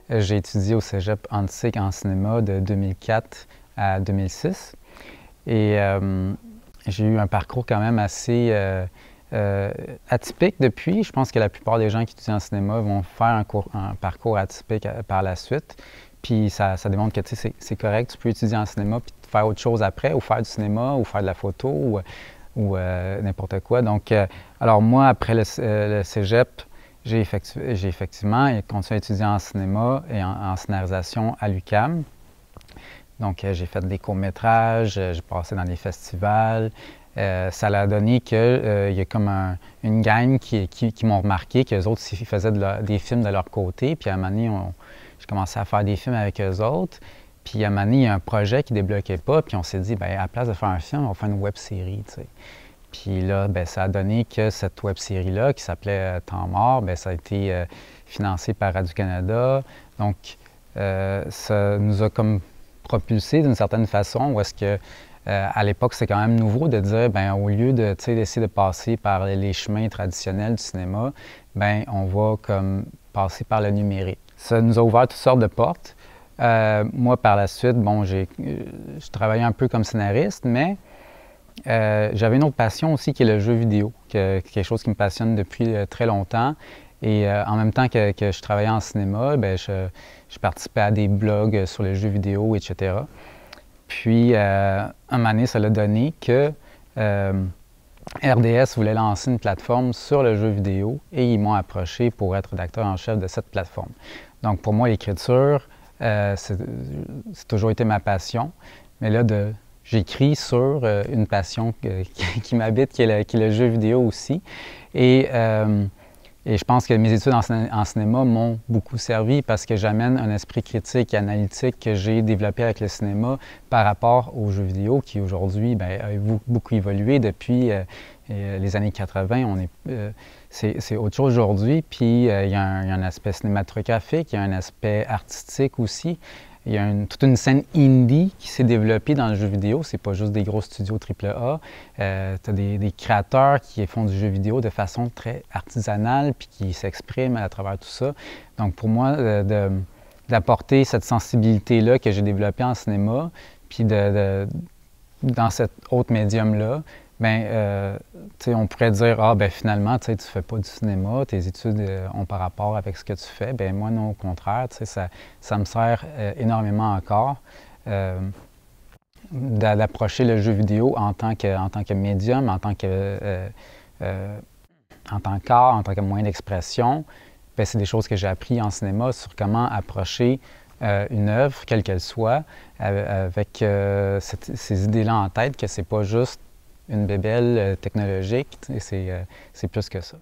j'ai étudié au Cégep Antique en cinéma de 2004 à 2006. Et j'ai eu un parcours quand même assez atypique depuis. Je pense que la plupart des gens qui étudient en cinéma vont faire un parcours atypique par la suite. Puis ça démontre que c'est correct, tu peux étudier en cinéma puis faire autre chose après, ou faire du cinéma, ou faire de la photo, ou n'importe quoi. Donc, alors moi, après le Cégep, j'ai effectivement continué à étudier en cinéma et en scénarisation à l'UQAM. Donc, j'ai fait des courts-métrages, j'ai passé dans des festivals. Ça a donné qu'il y a comme une gang qui m'ont remarqué qu'eux autres ils faisaient des films de leur côté. Puis à un moment donné, j'ai commencé à faire des films avec eux autres. Puis à un moment donné, il y a un projet qui ne débloquait pas. Puis on s'est dit, bien, à la place de faire un film, on va faire une web-série, tu sais. Puis là, bien, ça a donné que cette web-série-là, qui s'appelait Temps mort, bien, ça a été financé par Radio-Canada. Donc, ça nous a comme propulsé d'une certaine façon, où est-ce que à l'époque, c'est quand même nouveau de dire, bien, au lieu d'essayer de passer par les chemins traditionnels du cinéma, bien, on va comme passer par le numérique. Ça nous a ouvert toutes sortes de portes. Moi, par la suite, bon, je travaillais un peu comme scénariste, mais j'avais une autre passion aussi qui est le jeu vidéo, quelque chose qui me passionne depuis très longtemps. Et en même temps que je travaillais en cinéma, bien, je participais à des blogs sur les jeux vidéo, etc. Puis, un moment donné, ça l'a donné que RDS voulait lancer une plateforme sur le jeu vidéo et ils m'ont approché pour être rédacteur en chef de cette plateforme. Donc, pour moi, l'écriture, c'est toujours été ma passion. Mais là, j'écris sur une passion qui m'habite, qui est le jeu vidéo aussi. Et je pense que mes études en cinéma m'ont beaucoup servi parce que j'amène un esprit critique et analytique que j'ai développé avec le cinéma par rapport aux jeux vidéo qui aujourd'hui a beaucoup évolué depuis les années 80. C'est autre chose aujourd'hui. Puis il y a un aspect cinématographique, il y a un aspect artistique aussi. Il y a toute une scène indie qui s'est développée dans le jeu vidéo. C'est pas juste des gros studios AAA. Tu as des créateurs qui font du jeu vidéo de façon très artisanale puis qui s'expriment à travers tout ça. Donc pour moi, d'apporter cette sensibilité-là que j'ai développée en cinéma, puis dans cet autre médium-là, bien, on pourrait dire, ah, ben finalement, tu fais pas du cinéma, tes études ont par rapport avec ce que tu fais. Bien, moi, non, au contraire, ça me sert énormément encore d'approcher le jeu vidéo en tant que médium, en tant qu'art, en tant que moyen d'expression. Bien, c'est des choses que j'ai appris en cinéma sur comment approcher une œuvre, quelle qu'elle soit, avec ces idées-là en tête, que c'est pas juste une bébelle technologique, c'est plus que ça.